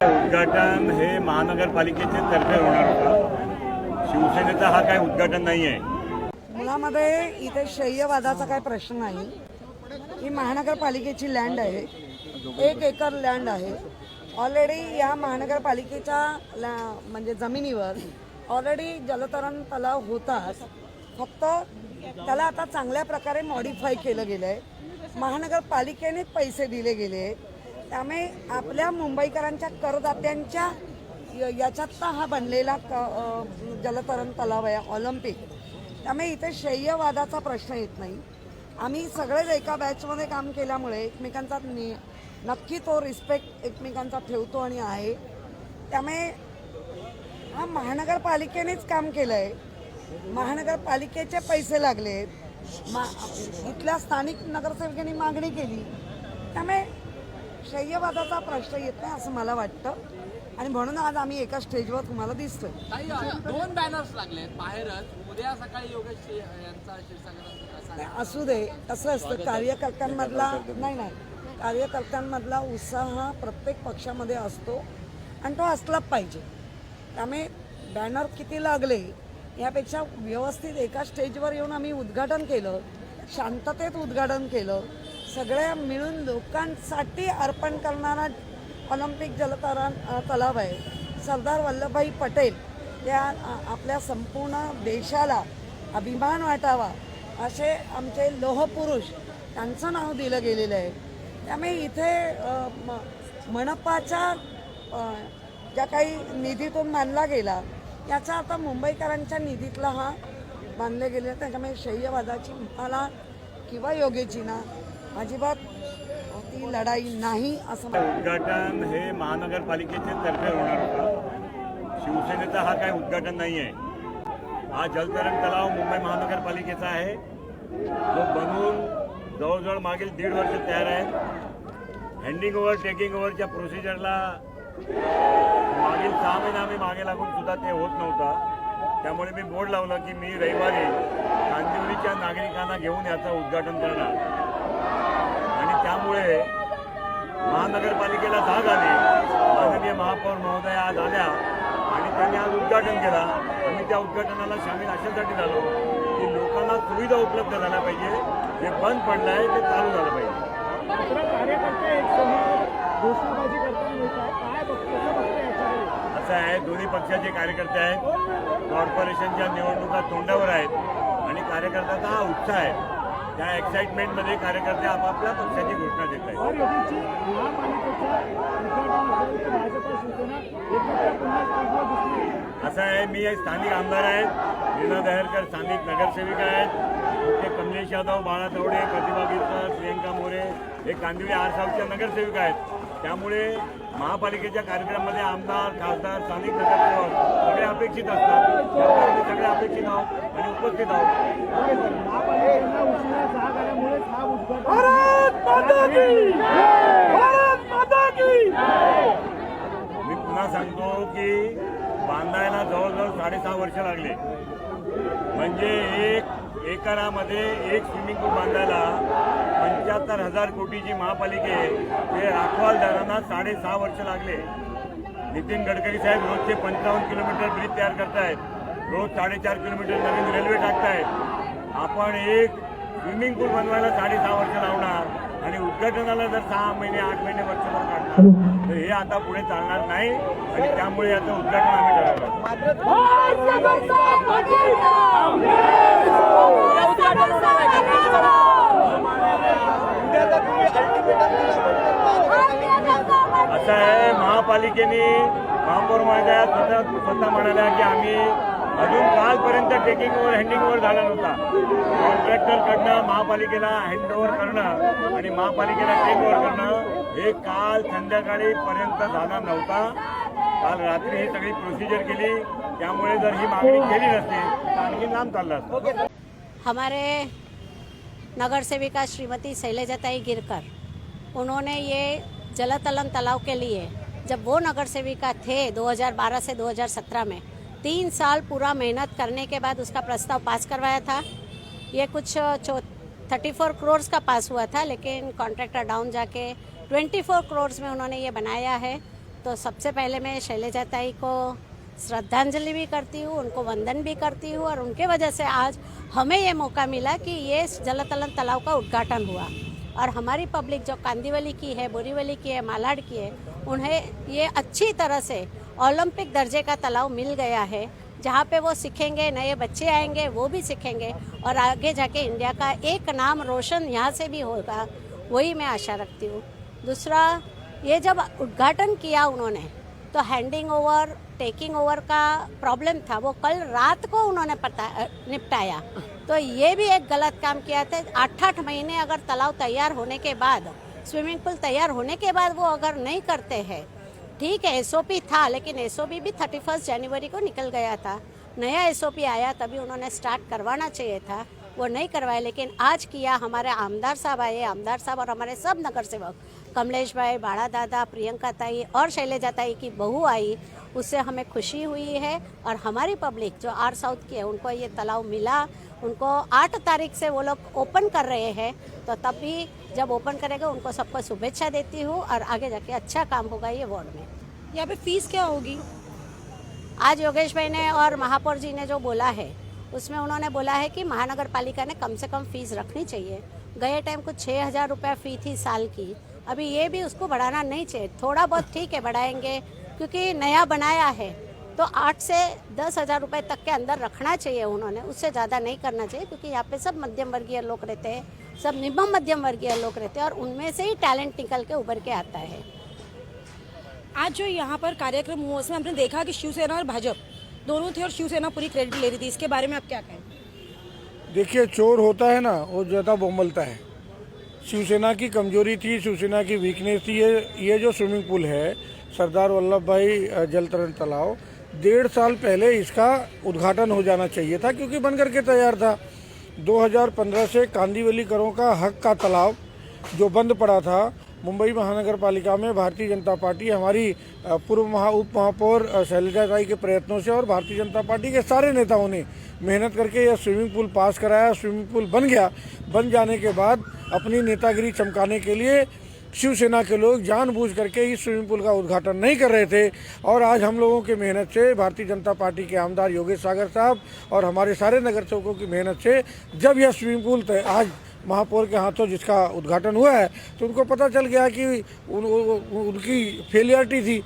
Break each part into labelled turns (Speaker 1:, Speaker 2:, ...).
Speaker 1: उद्घाटन हे महानगरपालिकेचे तर्फे होणार होता. शिवसेनेचा हा काही उद्घाटन नाही आहे.
Speaker 2: मुळामध्ये इथे शय्यवादाचा काही प्रश्न नाही. ही महानगरपालिकेची लँड आहे, 1 एकर लँड आहे. ऑलरेडी या महानगरपालिकेच्या म्हणजे जमिनीवर ऑलरेडी जलतरण तलाव होताच, फक्त त्याला आता चांगल्या प्रकारे मॉडिफाय केलं गेलं आहे. महानगरपालिकेने पैसे दिले गेले, त्यामुळे आपल्या मुंबईकरांच्या करदात्यांच्या याच्यातला हा बनलेला जलतरण तलाव आहे ऑलिम्पिक. त्यामुळे इथे शय्यवादाचा प्रश्न येत नाही. आम्ही सगळेच एका बॅचमध्ये काम केल्यामुळे एकमेकांचा नक्की तो रिस्पेक्ट एकमेकांचा ठेवतो आणि आहे. त्यामुळे हा महानगरपालिकेनेच काम केलं आहे, महानगरपालिकेचे पैसे लागले, इथल्या स्थानिक नगरसेवकांनी मागणी केली. त्यामुळे शय्यवादाचा प्रश्न येत नाही असं मला वाटतं आणि म्हणून आज आम्ही एका स्टेजवर तुम्हाला दिसतोय.
Speaker 3: 2 बॅनर्स लागले बाहेरच. उद्या सकाळी योगेश यांचा शीर्षक
Speaker 2: असू दे. कसं असतं कार्यकर्त्यांमधला कार्यकर्त्यांमधला उत्साह हा प्रत्येक पक्षामध्ये असतो आणि तो असला पाहिजे. त्यामुळे बॅनर किती लागले यापेक्षा व्यवस्थित एका स्टेजवर येऊन आम्ही उद्घाटन केलं, शांततेत उद्घाटन केलं. सगळ्या मिळून लोकांसाठी अर्पण करणारा ऑलिम्पिक जलतरण तलाव आहे. सरदार वल्लभभाई पटेल त्या आपल्या संपूर्ण देशाला अभिमान वाटावा असे आमचे लोहपुरुष त्यांचं नाव दिलं गेलेलं आहे. त्यामुळे इथे मनपाच्या ज्या काही निधीतून बांधला गेला याचा आता मुंबईकरांच्या निधीतला हा बांधले गेले. त्याच्यामुळे शय्यवादाची मला किंवा योगेची ना अजिबात ती लढाई नाही असं.
Speaker 1: उद्घाटन हे महानगरपालिकेचे तर्फे होणार होता. शिवसेनेचा हा काही उद्घाटन नाही आहे. हा जलतरण तलाव मुंबई महानगरपालिकेचा आहे, जो बनवून जवळजवळ मागील 1.5 वर्ष तयार आहे. हँडिंग ओव्हर टेकिंग ओव्हरच्या प्रोसिजरला मागील 6 महिने आम्ही मागे लागून सुद्धा ते होत नव्हता. त्यामुळे मी बोर्ड लावलं की मी रविवारी कांदिवलीच्या नागरिकांना घेऊन याचं उद्घाटन करणार आणि त्यामुळे महानगरपालिकेला जाग आली. माननीय महापौर महोदय आज आल्या आणि त्यांनी आज उद्घाटन केला. आम्ही त्या उद्घाटनाला सामील अशासाठी झालो की लोकांना सुविधा उपलब्ध झाल्या पाहिजे. जे बंद पडलं आहे ते चालू झालं पाहिजे. असं आहे, दोन्ही पक्षाचे कार्यकर्ते आहेत, कॉर्पोरेशनच्या निवडणुका तोंडावर आहेत आणि कार्यकर्त्याचा हा उत्साह आहे. त्या एक्साइटमेंटमध्ये कार्यकर्ते आपापल्या पक्षाची घोषणा देत आहेत. असं आहे, मी स्थानिक आमदार आहेत, लीना दहरकर स्थानिक नगरसेविका आहेत, ते कमलेश यादव, बाळा तवडे, प्रतिभा गिरकर, प्रियंका मोरे हे कांदिवली आरसावच्या नगरसेविका आहेत. त्यामुळे महापालिकेच्या कार्यक्रमामध्ये आमदार, खासदार, स्थानिक नगरसेवक सगळे अपेक्षित असतात. आम्ही सगळे अपेक्षित आहोत आणि उपस्थित आहोत. मी पुन्हा सांगतो की बांधायला जवळजवळ 6.5 वर्ष लागले. म्हणजे 1 एकरामध्ये 1 स्विमिंग पूल बांधायला 75,000 कोटीची महापालिके ते राखवालदारांना 6.5 वर्ष लागले. नितीन गडकरी साहेब रोजचे 55 किलोमीटर ब्रिज तयार करतायत, रोज 4.5 किलोमीटर नवीन रेल्वे टाकतायत. आपण 1 स्विमिंग पूल बनवायला 6.5 वर्ष लावणार आणि उद्घाटनाला जर 6 महिने 8 महिने वर्षभर काढणार तर हे आता पुढे चालणार नाही आणि त्यामुळे याचं उद्घाटन आम्ही ठरवलं. असं आहे, महापालिकेने महापौर महोदया स्वतः म्हणाल्या की आम्ही अजून कालपर्यंत टेकिंग ओव्हर हँडिंग ओव्हर झाला नव्हता. कॉन्ट्रॅक्टरकडनं महापालिकेला हँड ओव्हर करणं आणि महापालिकेला टेक ओव्हर करणं हे काल संध्याकाळी पर्यंत झाला नव्हता. काल रात्री ही सगळी प्रोसिजर केली. त्यामुळे जर ही मागणी केली नसती तर आणखी लांब चाललं असतं.
Speaker 4: हमारे नगर सेविका श्रीमती शैलजाताई गिरकर, उन्होंने ये जलतरण तालाब के लिए जब वो नगर सेविका थे 2012 से 2017 में 3 साल पूरा मेहनत करने के बाद उसका प्रस्ताव पास करवाया था. ये कुछ 34 करोड़ का पास हुआ था, लेकिन कॉन्ट्रैक्टर डाउन जाके 24 करोड़ में उन्होंने ये बनाया है. तो सबसे पहले मैं शैलजा ताई को श्रद्धांजलि भी करती हूँ, उनको वंदन भी करती हूँ, और उनके वजह से आज हमें ये मौका मिला कि ये जलतलन तालाब का उद्घाटन हुआ। और हमारी पब्लिक जो कांदीवली की है, बोरीवली की है, मालाड की है, उन्हें ये अच्छी तरह से ओलंपिक दर्जे का तालाब मिल गया है, जहाँ पे वो सीखेंगे, नए बच्चे आएंगे वो भी सीखेंगे, और आगे जाके इंडिया का एक नाम रोशन यहाँ से भी होगा, वही मैं आशा रखती हूँ। दूसरा, ये जब उद्घाटन किया उन्होंने तो हैंडिंग ओवर, टेकिंग ओवर का प्रॉब्लम था, वो कल रात को उन्होंने निपटाया। तो ये भी एक गलत काम किया था। 8-8 महीने अगर तालाब तैयार होने के बाद, स्विमिंग पूल तैयार होने के बाद वो अगर नहीं करते हैं, ठीक है एसओपी था, लेकिन एसओपी भी 31 जनवरी को निकल गया था। नया एसओपी आया तभी उन्होंने स्टार्ट करवाना चाहिए था, वो नहीं करवाए। लेकिन आज किया, हमारे आमदार साहब आए, आमदार साहब और हमारे सब नगर सेवक, कमलेश भाई, बाड़ा दादा, प्रियंका ताई और शैलजा ताई की बहू आई, उससे हमें खुशी हुई है। और हमारी पब्लिक जो आर साउथ की है, उनको ये तालाब मिला, उनको 8 तारीख से वो लोग ओपन कर रहे हैं, तो तब भी जब ओपन करेंगे उनको सबको शुभेच्छा देती हूँ, और आगे जाके अच्छा काम होगा ये वार्ड में।
Speaker 5: यहाँ पे फीस क्या होगी?
Speaker 4: आज योगेश भाई ने और महापौर जी ने जो बोला है, उसमें उन्होंने बोला है कि महानगर पालिका ने कम से कम फीस रखनी चाहिए। गए टाइम कुछ 6,000 रुपये फ़ी थी साल की, अभी ये भी उसको बढ़ाना नहीं चाहिए। थोड़ा बहुत ठीक है बढ़ाएंगे, क्योंकि नया बनाया है, तो 8 से 10,000 रुपये तक के अंदर रखना चाहिए उन्होंने, उससे ज़्यादा नहीं करना चाहिए। क्योंकि यहाँ पे सब मध्यम वर्गीय लोग रहते हैं, सब निम्न मध्यम वर्गीय लोग रहते हैं, और उनमें से ही टैलेंट निकल के उभर के आता है।
Speaker 5: आज जो यहाँ पर कार्यक्रम हुआ उसमें हमने देखा कि शिवसेना और भाजपा दोनों थे, और शिवसेना पूरी क्रेडिट ले रही थी। इसके बारे में आप क्या कहें?
Speaker 6: देखिए, चोर होता है ना, वो ज़्यादा बोमलता है। शिवसेना की कमजोरी थी, शिवसेना की वीकनेस थी ये जो स्विमिंग पूल है, सरदार वल्लभ भाई जलतरण तालाब, 1.5 साल पहले इसका उद्घाटन हो जाना चाहिए था, क्योंकि बन करके तैयार था। 2015 से कांदीवली करों का हक का तालाब जो बंद पड़ा था, मुंबई महानगर पालिका में भारतीय जनता पार्टी, हमारी पूर्व उप महापौर शैलजा ताई के प्रयत्नों से और भारतीय जनता पार्टी के सारे नेताओं ने मेहनत करके यह स्विमिंग पूल पास कराया। स्विमिंग पूल बन गया। बन जाने के बाद अपनी नेतागिरी चमकाने के लिए शिवसेना के लोग जानबूझ करके इस स्विमिंग पूल का उद्घाटन नहीं कर रहे थे, और आज हम लोगों की मेहनत से, भारतीय जनता पार्टी के आमदार योगेश सागर साहब और हमारे सारे नगर सेवकों की मेहनत से जब यह स्विमिंग पूल आज महापौर के हाथों जिसका उद्घाटन हुआ है, तो उनको पता चल गया कि उनकी फेलियरिटी थी।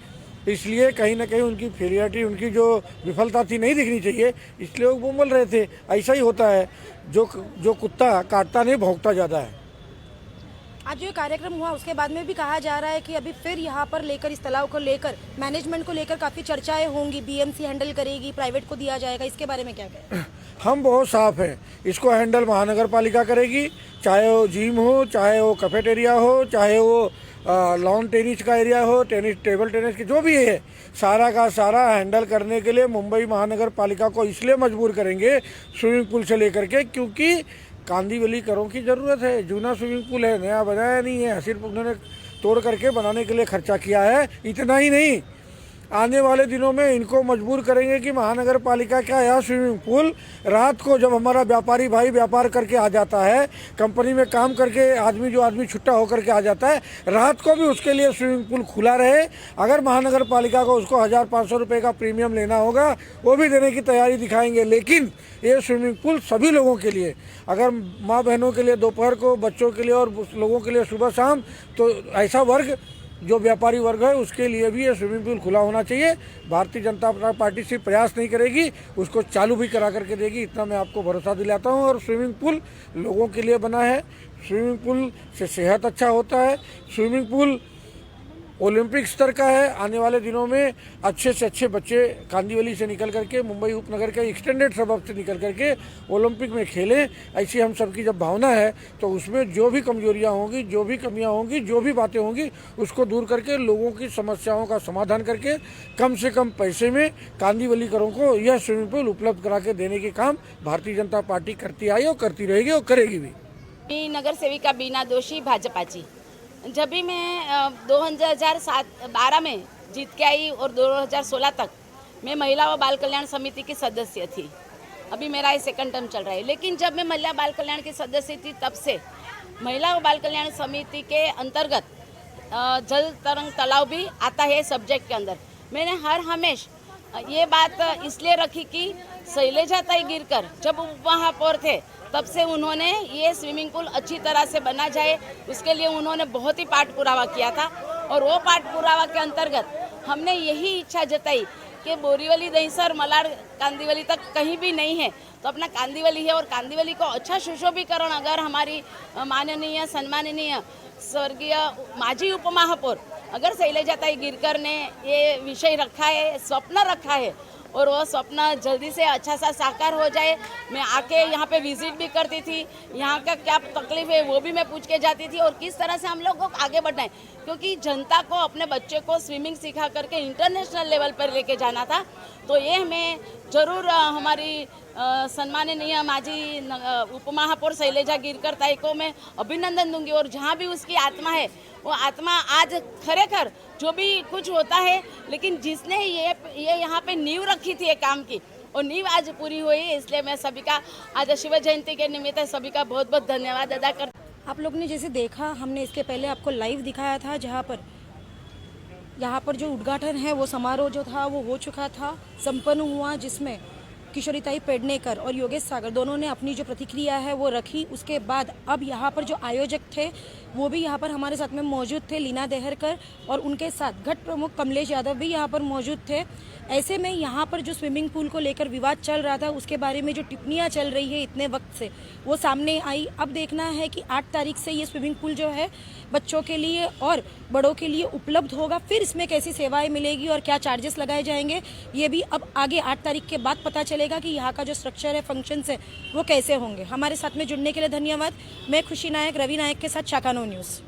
Speaker 6: इसलिए कहीं ना कहीं उनकी फेलियरिटी, उनकी जो विफलता थी, नहीं दिखनी चाहिए, इसलिए वो बोल रहे थे। ऐसा ही होता है, जो कुत्ता काटता नहीं, भौंकता ज़्यादा है।
Speaker 5: आज जो कार्यक्रम हुआ उसके बाद में भी कहा जा रहा है कि अभी फिर यहाँ पर लेकर, इस तालाब को लेकर, मैनेजमेंट को लेकर काफ़ी चर्चाएं होंगी, बीएमसी हैंडल करेगी, प्राइवेट को दिया जाएगा। इसके बारे में क्या कहें?
Speaker 6: हम बहुत साफ हैं, इसको हैंडल महानगर पालिका करेगी, चाहे वो जिम हो, चाहे वो कैफेटेरिया हो, चाहे वो लॉन टेनिस का एरिया हो, टेबल टेनिस की जो भी है, सारा का सारा हैंडल करने के लिए मुंबई महानगर पालिका को इसलिए मजबूर करेंगे स्विमिंग पूल से लेकर के, क्योंकि कांदीवली करों की ज़रूरत है। जूना स्विमिंग पूल है, नया बनाया नहीं है, सिर्फ उन्होंने तोड़ करके बनाने के लिए खर्चा किया है। इतना ही नहीं, आने वाले दिनों में इनको मजबूर करेंगे कि महानगर पालिका का यह स्विमिंग पूल रात को, जब हमारा व्यापारी भाई व्यापार करके आ जाता है, कंपनी में काम करके आदमी छुट्टा होकर के आ जाता है, रात को भी उसके लिए स्विमिंग पूल खुला रहे। अगर महानगर पालिका को उसको 1,500 रुपये का प्रीमियम लेना होगा, वो भी देने की तैयारी दिखाएंगे। लेकिन ये स्विमिंग पूल सभी लोगों के लिए, अगर माँ बहनों के लिए दोपहर को, बच्चों के लिए और लोगों के लिए सुबह शाम, तो ऐसा वर्ग जो व्यापारी वर्ग है उसके लिए भी ये स्विमिंग पूल खुला होना चाहिए। भारतीय जनता पार्टी सिर्फ प्रयास नहीं करेगी, उसको चालू भी करा करके देगी, इतना मैं आपको भरोसा दिलाता हूँ। और स्विमिंग पूल लोगों के लिए बना है, स्विमिंग पूल से सेहत अच्छा होता है, स्विमिंग पूल ओलंपिक स्तर का है। आने वाले दिनों में अच्छे से अच्छे बच्चे कांदीवली से निकल करके, मुंबई उपनगर के एक्सटेंडेड सबब से निकल करके ओलंपिक में खेलें, ऐसी हम सबकी जब भावना है, तो उसमें जो भी कमजोरियां होंगी, जो भी कमियां होंगी, जो भी बातें होंगी, उसको दूर करके लोगों की समस्याओं का समाधान करके कम से कम पैसे में कांदीवली करों को यह स्विमिंग पूल उपलब्ध करा के देने के काम भारतीय जनता पार्टी करती आई और करती रहेगी और करेगी भी।
Speaker 7: मी नगर सेविका बीना दोषी, भाजपाची। जब भी मैं 2012 में जीत के आई और 2016 तक मैं महिला व बाल कल्याण समिति की सदस्य थी। अभी मेरा ये 2nd टर्म चल रहा है। लेकिन जब मैं महिला बाल कल्याण की सदस्य थी, तब से महिला व बाल कल्याण समिति के अंतर्गत जल तरंग तालाब भी आता है सब्जेक्ट के अंदर। मैंने हर हमेशा ये बात इसलिए रखी कि शैलेजा ताई गिरकर जब महापौर थे तब से उन्होंने ये स्विमिंग पूल अच्छी तरह से बना जाए, उसके लिए उन्होंने बहुत ही पाठ पुरावा किया था। और वो पाठ पुरावा के अंतर्गत हमने यही इच्छा जताई कि बोरीवली, दहीसर, मलाड, कांदीवली तक कहीं भी नहीं है तो अपना कांदीवली है, और कांदीवली को अच्छा सुशोभीकरण अगर हमारी माननीय सम्माननीय स्वर्गीय माजी उपमहापौर अगर शैलेजा ताई गिरकर ने ये विषय रखा है, स्वप्न रखा है, और वो स्वप्न जल्दी से अच्छा सा साकार हो जाए। मैं आके यहाँ पे विजिट भी करती थी, यहाँ का क्या तकलीफ है वो भी मैं पूछ के जाती थी, और किस तरह से हम लोग को आगे बढ़ना है, क्योंकि जनता को अपने बच्चे को स्विमिंग सिखा करके इंटरनेशनल लेवल पर लेके जाना था। तो ये मैं ज़रूर हमारी सम्माननीय माजी उपमहापौर शैलेजा गिरकर ताई को मैं अभिनंदन दूंगी, और जहाँ भी उसकी आत्मा है वो आत्मा आज खरेखर जो भी कुछ होता है, लेकिन जिसने ये यहाँ पे नींव रखी थी एक काम की, और नींव आज पूरी हुई है। इसलिए मैं सभी का आज शिव जयंती के निमित्त सभी का बहुत बहुत धन्यवाद अदा करती हूँ।
Speaker 5: आप लोग ने जैसे देखा, हमने इसके पहले आपको लाइव दिखाया था, जहाँ पर यहाँ पर जो उद्घाटन है वो समारोह जो था वो हो चुका था, संपन्न हुआ, जिसमें किशोरीताई पेडनेकर और योगेश सागर दोनों ने अपनी जो प्रतिक्रिया है वो रखी। उसके बाद अब यहाँ पर जो आयोजक थे वो भी यहाँ पर हमारे साथ में मौजूद थे, लीना देहरकर, और उनके साथ घट प्रमुख कमलेश यादव भी यहाँ पर मौजूद थे। ऐसे में यहाँ पर जो स्विमिंग पूल को लेकर विवाद चल रहा था उसके बारे में जो टिप्पणियाँ चल रही है इतने वक्त से वो सामने आई। अब देखना है कि 8 तारीख से ये स्विमिंग पूल जो है बच्चों के लिए और बड़ों के लिए उपलब्ध होगा। फिर इसमें कैसी सेवाएं मिलेगी और क्या चार्जेस लगाए जाएंगे ये भी अब आगे 8 तारीख के बाद पता चलेगा कि यहाँ का जो स्ट्रक्चर है, फंक्शंस है, वो कैसे होंगे। हमारे साथ में जुड़ने के लिए धन्यवाद। मैं खुशी नायक, रवि नायक के साथ शाकानो न्यूज़।